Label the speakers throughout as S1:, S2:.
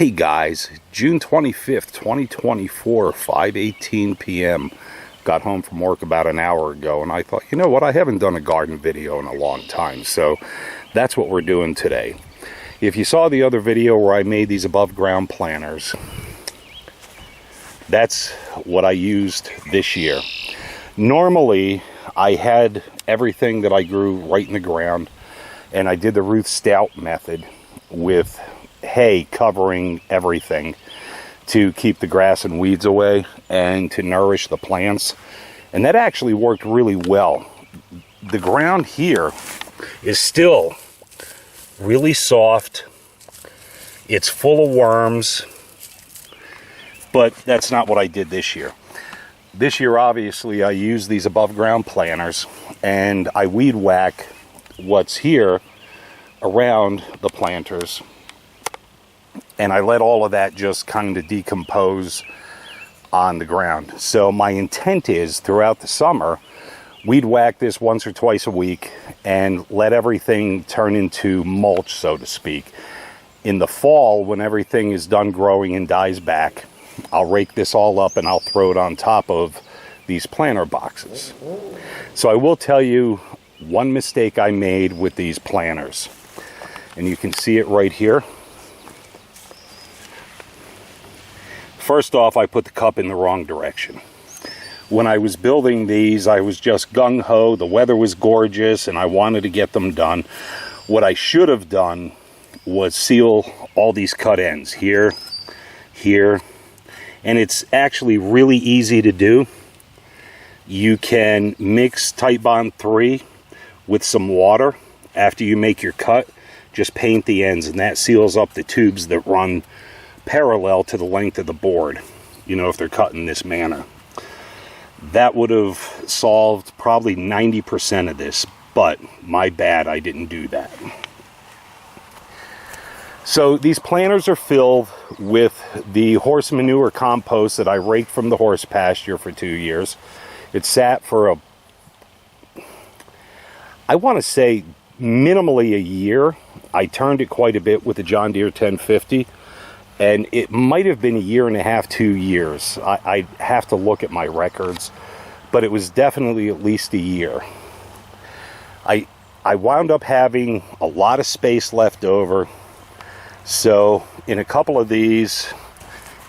S1: Hey guys, June 25th, 2024, 5:18 p.m. Got home from work about an hour ago, and I thought, you know what, I haven't done a garden video in a long time, so that's what we're doing today. If you saw the other video where I made these above ground planters, that's what I used this year. Normally, I had everything that I grew right in the ground, and I did the Ruth Stout method with hay covering everything to keep the grass and weeds away and to nourish the plants, and that actually worked really well. The ground here is still really soft, it's full of worms, but that's not what I did this year. This year, obviously, I used these above ground planters and I weed whack what's here around the planters, and I let all of that just kind of decompose on the ground. So my intent is, throughout the summer, weed whack this once or twice a week and let everything turn into mulch, so to speak. In the fall, when everything is done growing and dies back, I'll rake this all up and I'll throw it on top of these planter boxes. So I will tell you one mistake I made with these planters, and you can see it right here. First off, I put the cup in the wrong direction. When I was building these, I was just gung-ho. The weather was gorgeous and I wanted to get them done. What I should have done was seal all these cut ends here, here, and it's actually really easy to do. You can mix Titebond 3 with some water after you make your cut. Just paint the ends, and that seals up the tubes that run parallel to the length of the board, you know, if they're cut in this manner. That would have solved probably 90% of this, but my bad, I didn't do that. So these planters are filled with the horse manure compost that I raked from the horse pasture for 2 years. It sat for I want to say minimally a year. I turned it quite a bit with the John Deere 1050, and it might have been a year and a half, 2 years. I have to look at my records, but it was definitely at least a year. I wound up having a lot of space left over, so in a couple of these,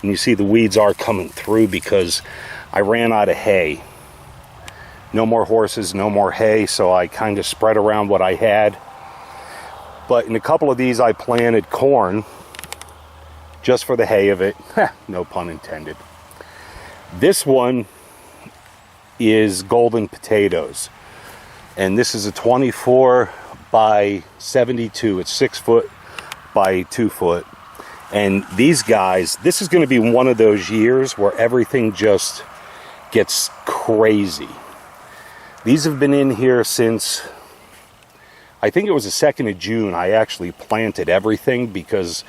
S1: and you see the weeds are coming through because I ran out of hay. No more horses, no more hay, so I kind of spread around what I had. But in a couple of these, I planted corn just for the hay of it. No pun intended. This one is golden potatoes, and this is a 24 by 72. It's 6 foot by 2 foot. And these guys, this is going to be one of those years where everything just gets crazy. These have been in here since, I think it was the 2nd of June. I actually planted everything because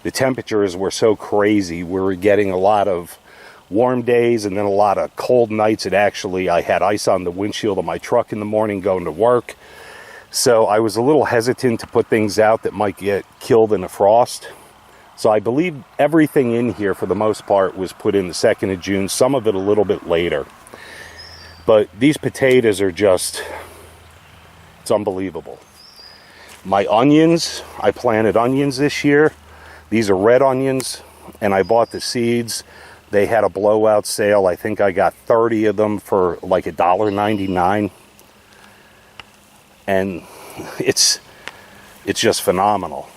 S1: the temperatures were so crazy. We were getting a lot of warm days and then a lot of cold nights. I had ice on the windshield of my truck in the morning going to work. So I was a little hesitant to put things out that might get killed in a frost. So I believe everything in here, for the most part, was put in the 2nd of June, some of it a little bit later. But these potatoes are just, it's unbelievable. My onions, I planted onions this year. These are red onions, and I bought the seeds. They had a blowout sale. I think I got 30 of them for like $1.99. And it's just phenomenal.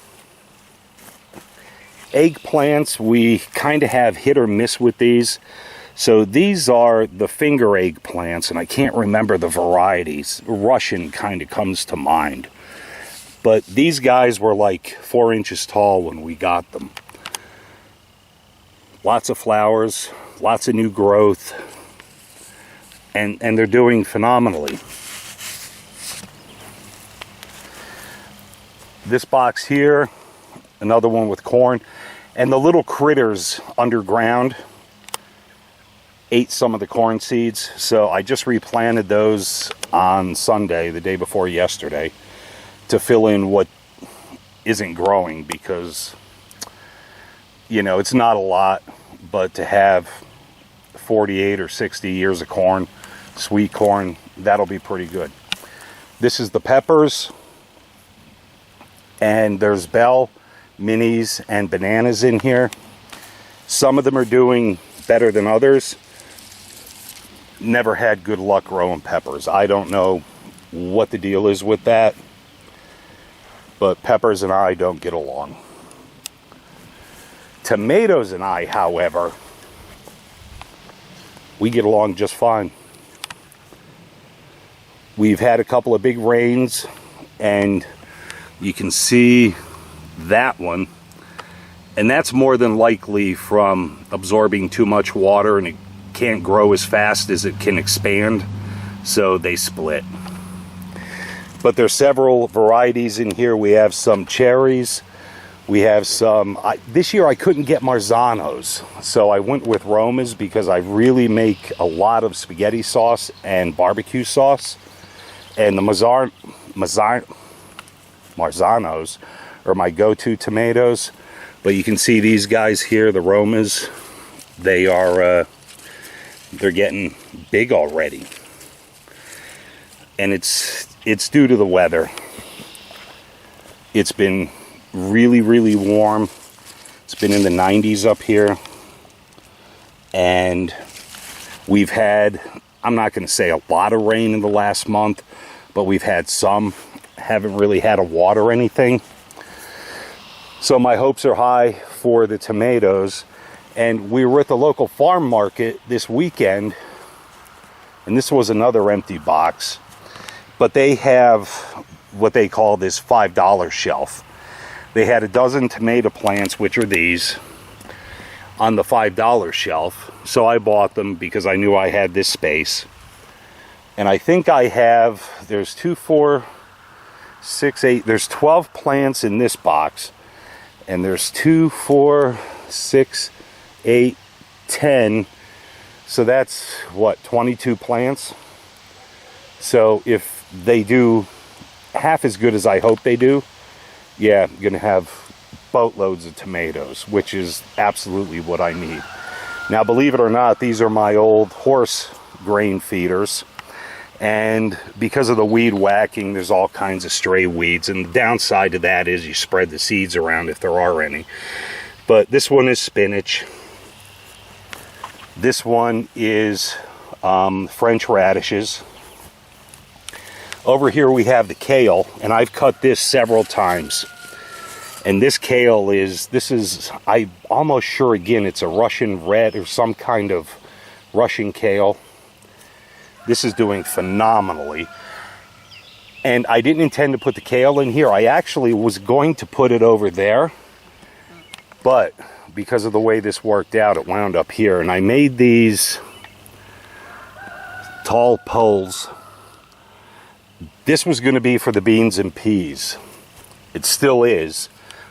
S1: Eggplants, we kind of have hit or miss with these. So these are the finger eggplants, and I can't remember the varieties. Russian kind of comes to mind. But these guys were like 4 inches tall when we got them. Lots of flowers, lots of new growth, and they're doing phenomenally. This box here, another one with corn, and the little critters underground ate some of the corn seeds, so I just replanted those on Sunday, the day before yesterday, to fill in what isn't growing, because You know, it's not a lot, but to have 48 or 60 years of corn, sweet corn, that'll be pretty good. This is the peppers, and there's bell, minis, and bananas in here. Some of them are doing better than others. Never had good luck growing peppers. I don't know what the deal is with that, but peppers and I don't get along. Tomatoes and I, however, we get along just fine. We've had a couple of big rains, and you can see that one, and that's more than likely from absorbing too much water, and it can't grow as fast as it can expand, so they split. But there's several varieties in here. We have some cherries. We have some, this year I couldn't get Marzanos, so I went with Romas because I really make a lot of spaghetti sauce and barbecue sauce. And the Marzanos are my go-to tomatoes. But you can see these guys here, the Romas, they're getting big already. And it's due to the weather. It's been really, really warm. It's been in the 90s up here. And we've had, I'm not going to say a lot of rain in the last month, but we've had some. Haven't really had to water anything. So my hopes are high for the tomatoes. And we were at the local farm market this weekend, and this was another empty box. But they have what they call this $5 shelf. They had a dozen tomato plants, which are these, on the $5 shelf. So I bought them because I knew I had this space. And I think I have, there's 2, 4, 6, 8, there's 12 plants in this box. And there's 2, 4, 6, 8, 10. So that's, what, 22 plants? So if they do half as good as I hope they do, yeah, I'm going to have boatloads of tomatoes, which is absolutely what I need. Now, believe it or not, these are my old horse grain feeders. And because of the weed whacking, there's all kinds of stray weeds. And the downside to that is you spread the seeds around if there are any. But this one is spinach. This one is French radishes. Over here we have the kale, and I've cut this several times. And this kale is, I'm almost sure, again, it's a Russian red or some kind of Russian kale. This is doing phenomenally. And I didn't intend to put the kale in here. I actually was going to put it over there. But because of the way this worked out, it wound up here. And I made these tall poles. This was going to be for the beans and peas. It still is.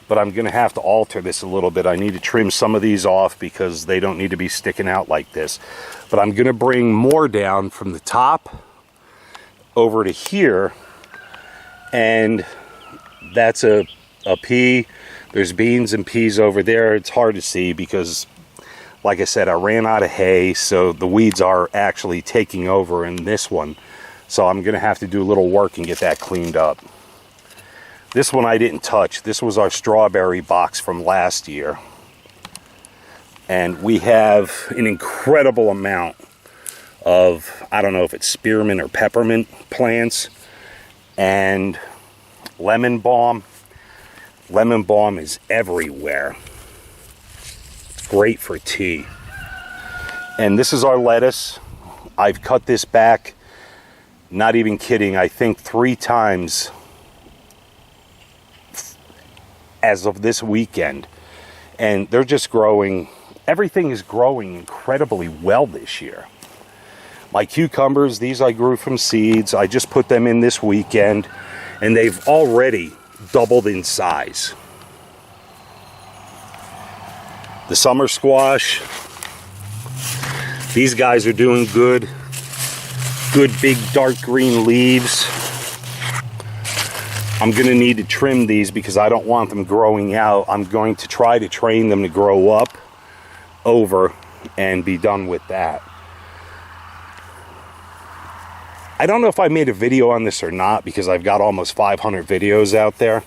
S1: But I'm going to have to alter this a little bit. I need to trim some of these off because they don't need to be sticking out like this. But I'm going to bring more down from the top over to here. And that's a pea. There's beans and peas over there. It's hard to see because, like I said, I ran out of hay. So the weeds are actually taking over in this one. So I'm going to have to do a little work and get that cleaned up. This one I didn't touch. This was our strawberry box from last year. And we have an incredible amount of, I don't know if it's spearmint or peppermint plants. And lemon balm. Lemon balm is everywhere. It's great for tea. And this is our lettuce. I've cut this back, not even kidding, I think 3 times as of this weekend. And they're just growing. Everything is growing incredibly well this year. My cucumbers, these I grew from seeds. I just put them in this weekend, and they've already doubled in size. The summer squash, these guys are doing good. Good big dark green leaves. I'm going to need to trim these because I don't want them growing out. I'm going to try to train them to grow up over and be done with that. I don't know if I made a video on this or not because I've got almost 500 videos out there.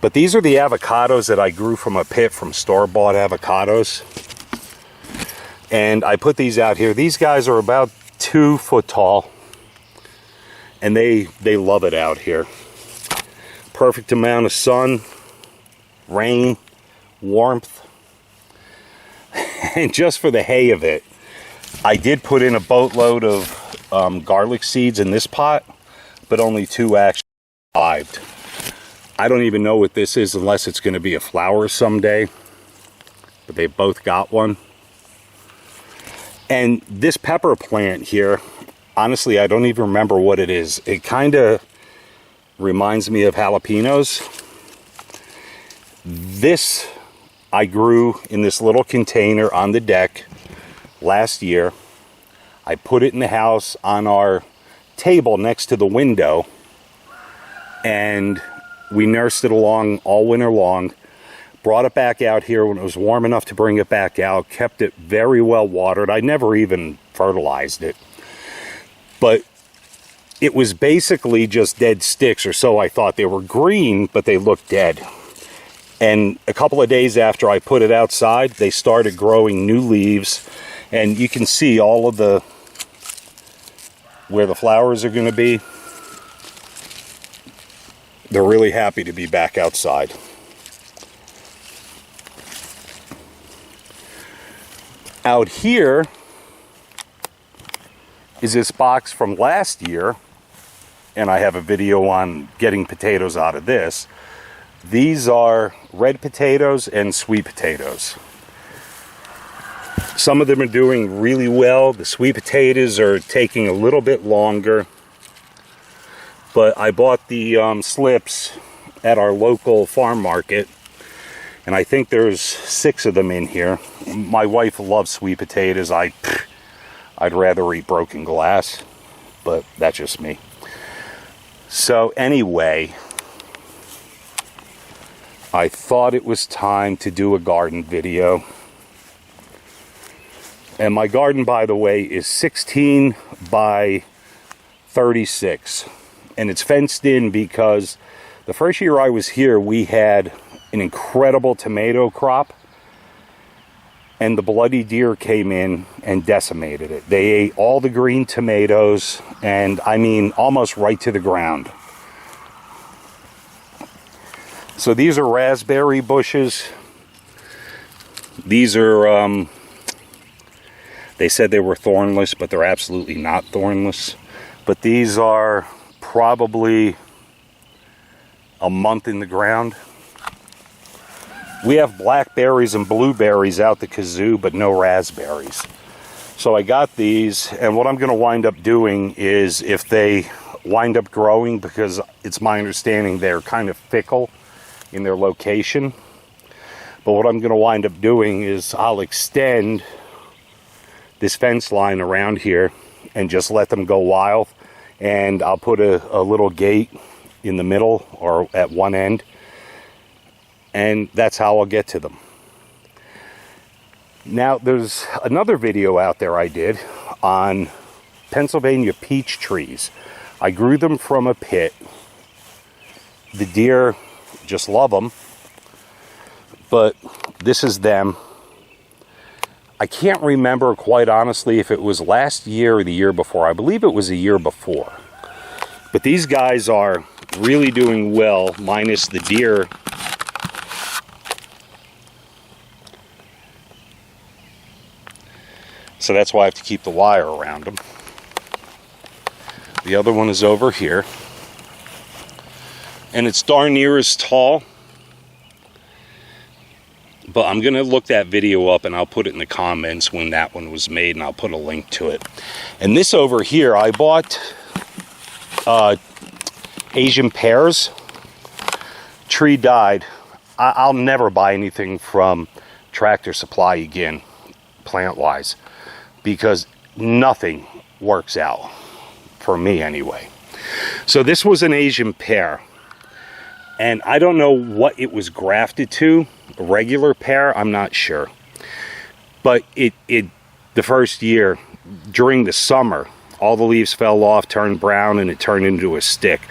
S1: But these are the avocados that I grew from a pit from store-bought avocados. And I put these out here. These guys are about 2 foot tall. And they love it out here. Perfect amount of sun, rain, warmth. And just for the hay of it, I did put in a boatload of garlic seeds in this pot, but only 2 actually survived. I don't even know what this is unless it's going to be a flower someday, but they both got one. And this pepper plant here, honestly, I don't even remember what it is. It kind of reminds me of jalapenos. This I grew in this little container on the deck last year. I put it in the house on our table next to the window, and we nursed it along all winter long. Brought it back out here when it was warm enough to bring it back out. Kept it very well watered. I never even fertilized it. But it was basically just dead sticks, or so I thought. They were green, but they looked dead. And a couple of days after I put it outside, they started growing new leaves. And you can see all of the, where the flowers are going to be. They're really happy to be back outside. Out here is this box from last year, and I have a video on getting potatoes out of this. These are red potatoes and sweet potatoes. Some of them are doing really well. The sweet potatoes are taking a little bit longer. But I bought the slips at our local farm market, and I think there's 6 of them in here. My wife loves sweet potatoes. I'd rather eat broken glass, but that's just me. So anyway, I thought it was time to do a garden video. And my garden, by the way, is 16 by 36. And it's fenced in because the first year I was here, we had an incredible tomato crop. And the bloody deer came in and decimated it. They ate all the green tomatoes, and I mean almost right to the ground. So these are raspberry bushes. These are, they said they were thornless, but they're absolutely not thornless. But these are probably a month in the ground. We have blackberries and blueberries out the kazoo, but no raspberries. So I got these, and what I'm going to wind up doing is, if they wind up growing, because it's my understanding they're kind of fickle in their location, but what I'm going to wind up doing is I'll extend this fence line around here and just let them go wild, and I'll put a little gate in the middle or at one end, and that's how I'll get to them. Now, there's another video out there I did on Pennsylvania peach trees. I grew them from a pit. The deer just love them. But this is them. I can't remember, quite honestly, if it was last year or the year before. I believe it was a year before. But these guys are really doing well, minus the deer. So that's why I have to keep the wire around them. The other one is over here. And it's darn near as tall. But I'm going to look that video up, and I'll put it in the comments when that one was made, and I'll put a link to it. And this over here, I bought Asian pears. Tree died. I'll never buy anything from Tractor Supply again, plant-wise, because nothing works out, for me anyway. So this was an Asian pear. And I don't know what it was grafted to, a regular pear, I'm not sure. But the first year, during the summer, all the leaves fell off, turned brown, and it turned into a stick.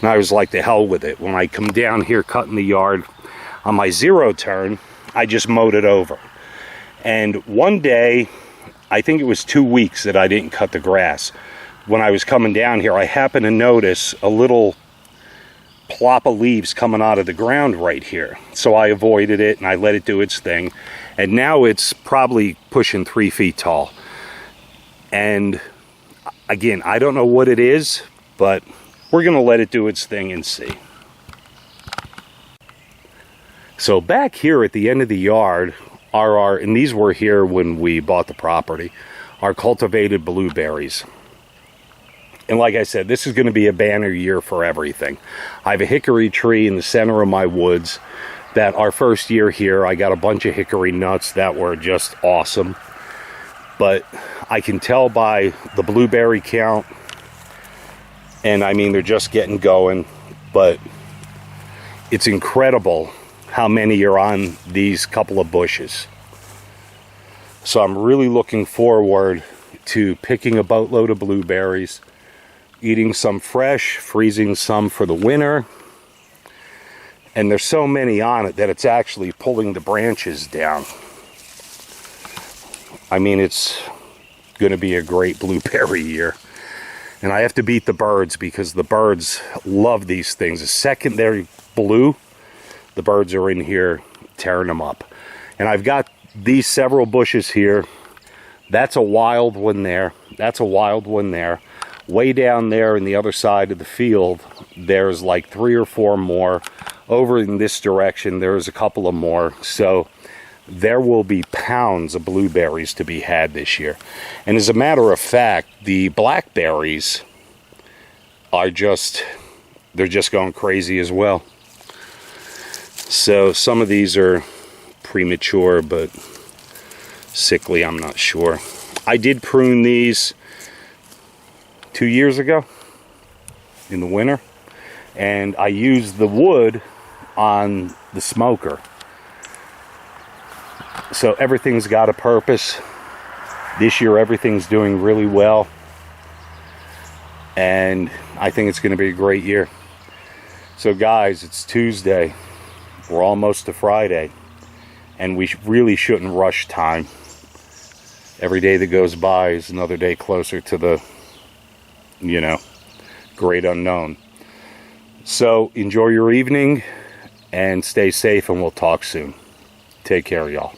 S1: And I was like, the hell with it. When I come down here cutting the yard on my 0 turn, I just mowed it over. And one day, I think it was 2 weeks that I didn't cut the grass. When I was coming down here, I happened to notice a little plop of leaves coming out of the ground right here. So I avoided it and I let it do its thing. And now it's probably pushing 3 feet tall. And again, I don't know what it is, but we're going to let it do its thing and see. So back here at the end of the yard are and these were here when we bought the property, are cultivated blueberries. And like I said, this is going to be a banner year for everything. I have a hickory tree in the center of my woods that our first year here, I got a bunch of hickory nuts that were just awesome. But I can tell by the blueberry count, and I mean, they're just getting going, but it's incredible how many are on these couple of bushes. So I'm really looking forward to picking a boatload of blueberries, eating some fresh, freezing some for the winter. And there's so many on it that it's actually pulling the branches down. I mean, it's going to be a great blueberry year. And I have to beat the birds because the birds love these things. The second they're blue, the birds are in here tearing them up. And I've got these several bushes here. That's a wild one there. That's a wild one there. Way down there in the other side of the field, there's like 3 or 4 more. Over in this direction, there's a couple of more. So there will be pounds of blueberries to be had this year. And as a matter of fact, the blackberries are they're just going crazy as well. So some of these are premature, but sickly, I'm not sure. I did prune these 2 years ago in the winter, and I used the wood on the smoker. So everything's got a purpose. This year everything's doing really well, and I think it's going to be a great year. So guys, it's Tuesday. We're almost to Friday, and we really shouldn't rush time. Every day that goes by is another day closer to the, great unknown. So enjoy your evening and stay safe, and we'll talk soon. Take care, y'all.